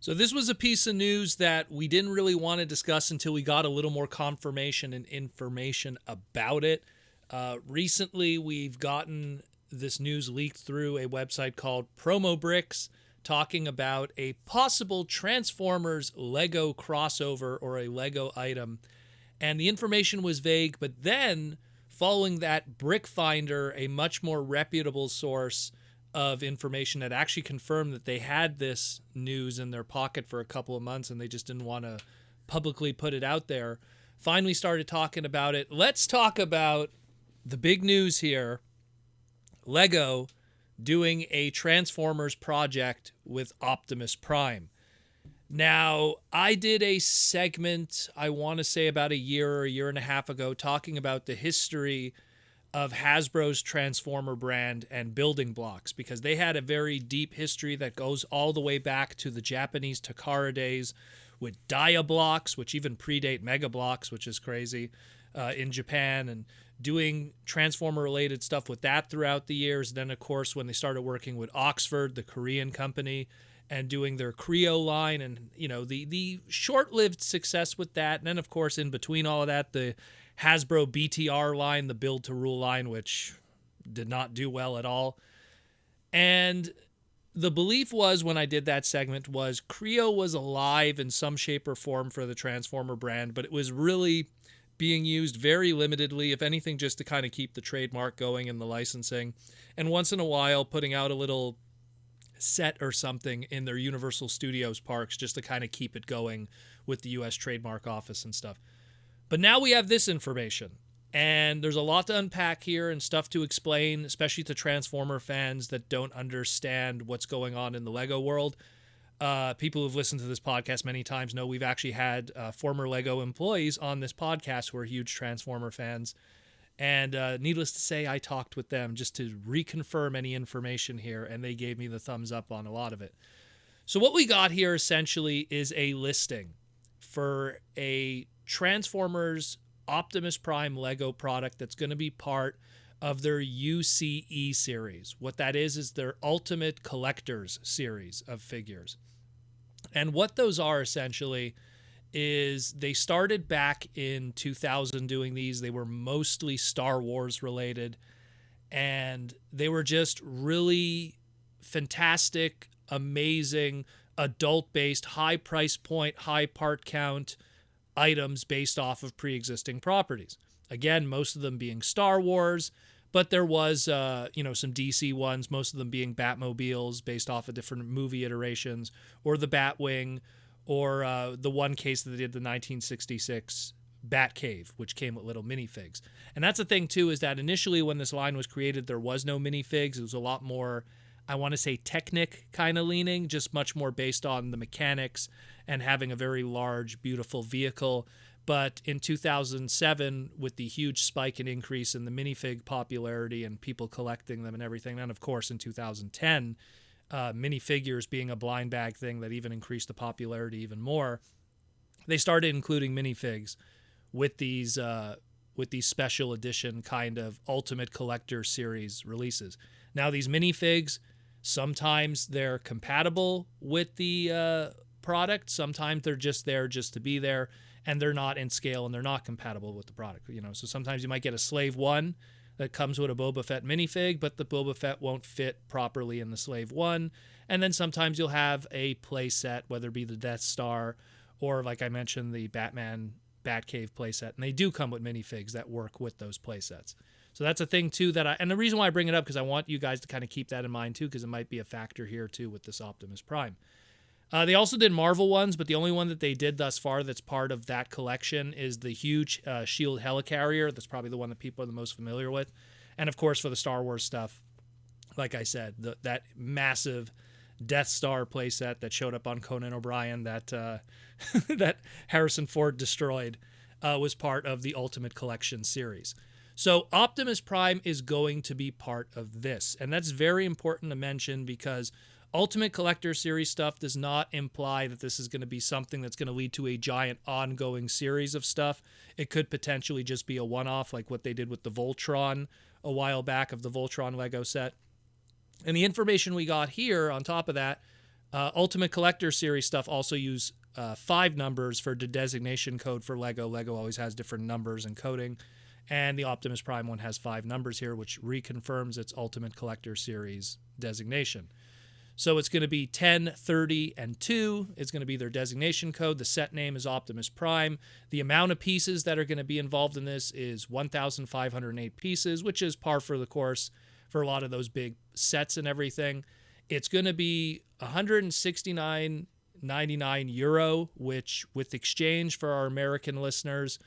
So this was a piece of news that we didn't really want to discuss until we got a little more confirmation and information about it. Recently, we've gotten this news leaked through a website called Promo Bricks, talking about a possible Transformers Lego crossover or a Lego item. And the information was vague, but then following that, Brick Finder, a much more reputable source of information, that actually confirmed that they had this news in their pocket for a couple of months and they just didn't want to publicly put it out there, finally started talking about it. Let's talk about the big news here. Lego doing a Transformers project with Optimus Prime. Now, I did a segment, I want to say about a year and a half ago, talking about the history of Hasbro's Transformer brand and building blocks, because they had a very deep history that goes all the way back to the Japanese Takara days with Dia blocks, which even predate Mega blocks, which is crazy, in Japan, and doing Transformer-related stuff with that throughout the years. Then, of course, when they started working with Oxford, the Korean company, and doing their Kre-O line, and, you know, the short-lived success with that. And then, of course, in between all of that, the Hasbro BTR line, the Build to Rule line, which did not do well at all. And the belief was, when I did that segment, was Kre-O was alive in some shape or form for the Transformer brand, but it was really being used very limitedly, if anything, just to kind of keep the trademark going and the licensing. And once in a while, putting out a little set or something in their Universal Studios parks just to kind of keep it going with the U.S. Trademark Office and stuff. But now we have this information, and there's a lot to unpack here and stuff to explain, especially to Transformer fans that don't understand what's going on in the Lego world. People who've listened to this podcast many times know we've actually had former Lego employees on this podcast who are huge Transformer fans. And needless to say, I talked with them just to reconfirm any information here, and they gave me the thumbs up on a lot of it. So what we got here essentially is a listing for a Transformers Optimus Prime Lego product that's going to be part of their UCE series. What that is their Ultimate Collectors series of figures. And what those are essentially is they started back in 2000 doing these. They were mostly Star Wars related, and they were just really fantastic, amazing, adult-based, high price point, high part count items based off of pre-existing properties. Again, most of them being Star Wars, but there was, some DC ones, most of them being Batmobiles based off of different movie iterations, or the Batwing, or the one case that they did, the 1966 Batcave, which came with little minifigs. And that's the thing, too, is that initially when this line was created, there was no minifigs. It was a lot more, I want to say, Technic kind of leaning, just much more based on the mechanics and having a very large, beautiful vehicle. But in 2007, with the huge spike and increase in the minifig popularity and people collecting them and everything, and of course in 2010, minifigures being a blind bag thing that even increased the popularity even more, they started including minifigs with these special edition kind of Ultimate Collector Series releases. Now, these minifigs, sometimes they're compatible with the product, sometimes they're just there just to be there, and they're not in scale and they're not compatible with the product. So sometimes you might get a Slave 1 that comes with a Boba Fett minifig, but the Boba Fett won't fit properly in the Slave 1. And then sometimes you'll have a play set, whether it be the Death Star or, like I mentioned, the Batman Batcave playset, and they do come with minifigs that work with those playsets. So that's a thing too and the reason why I bring it up, because I want you guys to kind of keep that in mind too, because it might be a factor here too with this Optimus Prime. They also did Marvel ones, but the only one that they did thus far that's part of that collection is the huge Shield helicarrier. That's probably the one that people are the most familiar with. And of course, for the Star Wars stuff, like I said, that massive Death Star playset that showed up on Conan O'Brien that that Harrison Ford destroyed was part of the Ultimate Collection series. So Optimus Prime is going to be part of this. And that's very important to mention, because Ultimate Collector Series stuff does not imply that this is going to be something that's going to lead to a giant ongoing series of stuff. It could potentially just be a one-off, like what they did with the Voltron a while back, of the Voltron Lego set. And the information we got here on top of that, Ultimate Collector Series stuff also use 5 numbers for the designation code for Lego. Lego always has different numbers and coding. And the Optimus Prime one has 5 numbers here, which reconfirms its Ultimate Collector Series designation. So it's going to be 10, 30, and 2 is going to be their designation code. The set name is Optimus Prime. The amount of pieces that are going to be involved in this is 1,508 pieces, which is par for the course for a lot of those big sets and everything. It's going to be 169.99 euro, which with exchange for our American listeners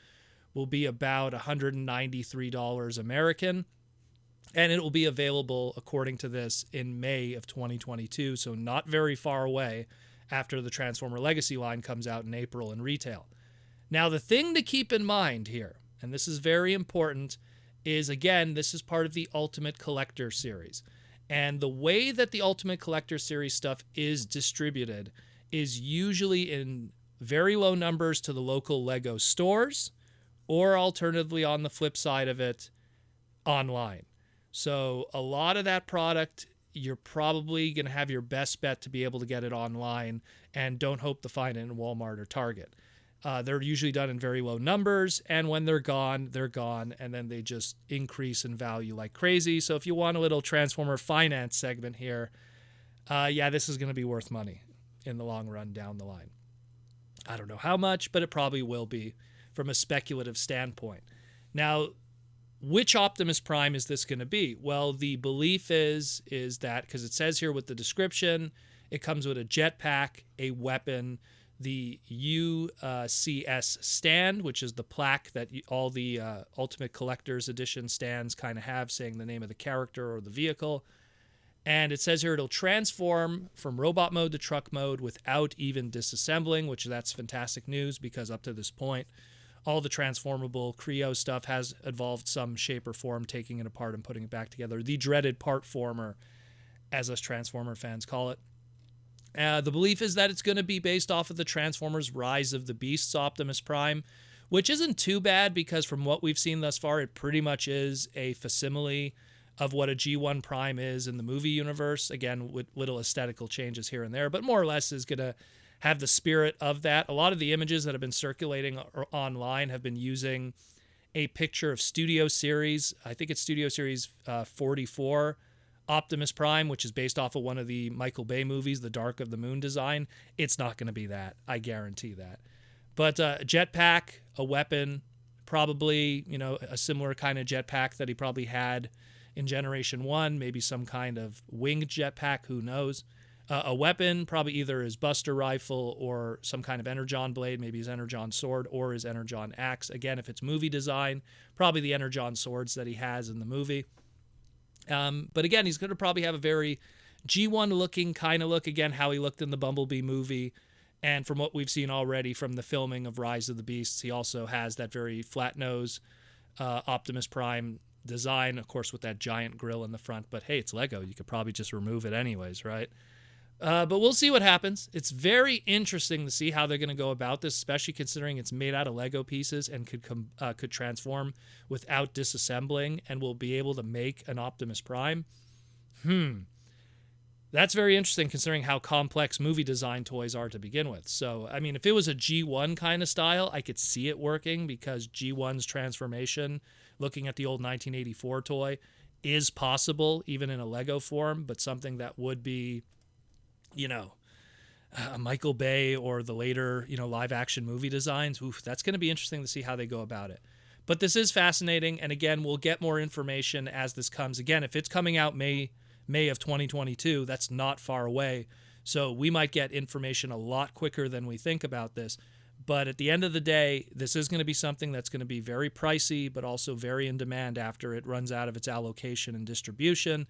will be about $193 American. And it will be available, according to this, in May of 2022, so not very far away after the Transformer Legacy line comes out in April in retail. Now, the thing to keep in mind here, and this is very important, is, again, this is part of the Ultimate Collector Series. And the way that the Ultimate Collector Series stuff is distributed is usually in very low numbers to the local Lego stores, or alternatively, on the flip side of it, online. So a lot of that product, you're probably going to have your best bet to be able to get it online, and don't hope to find it in Walmart or Target. They're usually done in very low numbers, and when they're gone, and then they just increase in value like crazy. So if you want a little Transformer finance segment here, this is going to be worth money in the long run down the line. I don't know how much, but it probably will be from a speculative standpoint. Now, which Optimus Prime is this going to be? Well, the belief is that, because it says here with the description, it comes with a jetpack, a weapon, the UCS stand, which is the plaque that all the Ultimate Collector's Edition stands kind of have, saying the name of the character or the vehicle. And it says here it'll transform from robot mode to truck mode without even disassembling, which that's fantastic news, because up to this point, all the transformable Kre-O stuff has evolved some shape or form, taking it apart and putting it back together. The dreaded part former, as us Transformer fans call it. The belief is that it's going to be based off of the Transformers Rise of the Beasts Optimus Prime, which isn't too bad, because from what we've seen thus far, it pretty much is a facsimile of what a G1 Prime is in the movie universe. Again, with little aesthetical changes here and there, but more or less is going to have the spirit of that. A lot of the images that have been circulating online have been using a picture of Studio Series, I think it's Studio Series 44 Optimus Prime, which is based off of one of the Michael Bay movies, the Dark of the Moon design. It's not going to be that. I guarantee that. But a jetpack, a weapon, probably, a similar kind of jetpack that he probably had in Generation 1, maybe some kind of winged jetpack, who knows. A weapon, probably either his Buster Rifle or some kind of Energon blade, maybe his Energon sword or his Energon axe. Again, if it's movie design, probably the Energon swords that he has in the movie. But again, he's going to probably have a very G1 looking kind of look, again, how he looked in the Bumblebee movie. And from what we've seen already from the filming of Rise of the Beasts, he also has that very flat nose Optimus Prime design, of course, with that giant grill in the front. But hey, it's Lego. You could probably just remove it anyways, right? But we'll see what happens. It's very interesting to see how they're going to go about this, especially considering it's made out of Lego pieces and could transform without disassembling, and will be able to make an Optimus Prime. That's very interesting considering how complex movie design toys are to begin with. So, I mean, if it was a G1 kind of style, I could see it working, because G1's transformation, looking at the old 1984 toy, is possible even in a Lego form, but something that would be, a Michael Bay or the later, live action movie designs. That's going to be interesting to see how they go about it. But this is fascinating. And again, we'll get more information as this comes. Again, if it's coming out May of 2022, that's not far away. So we might get information a lot quicker than we think about this. But at the end of the day, this is going to be something that's going to be very pricey, but also very in demand after it runs out of its allocation and distribution.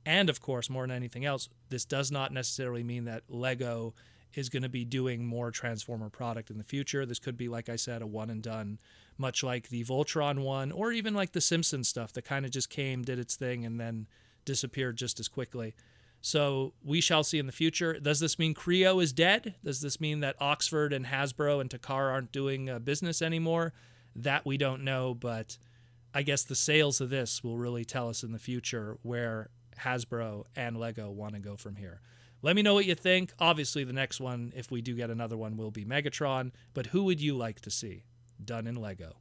And of course, more than anything else, this does not necessarily mean that Lego is going to be doing more Transformer product in the future. This could be, like I said, a one and done, much like the Voltron one, or even like the Simpsons stuff that kind of just came, did its thing, and then disappeared just as quickly. So we shall see in the future. Does this mean Kre-O is dead? Does this mean that Oxford and Hasbro and Takara aren't doing business anymore? That we don't know, but I guess the sales of this will really tell us in the future where Hasbro and Lego want to go from here. let me know what you think. Obviously, the next one, if we do get another one, will be Megatron. But who would you like to see done in Lego?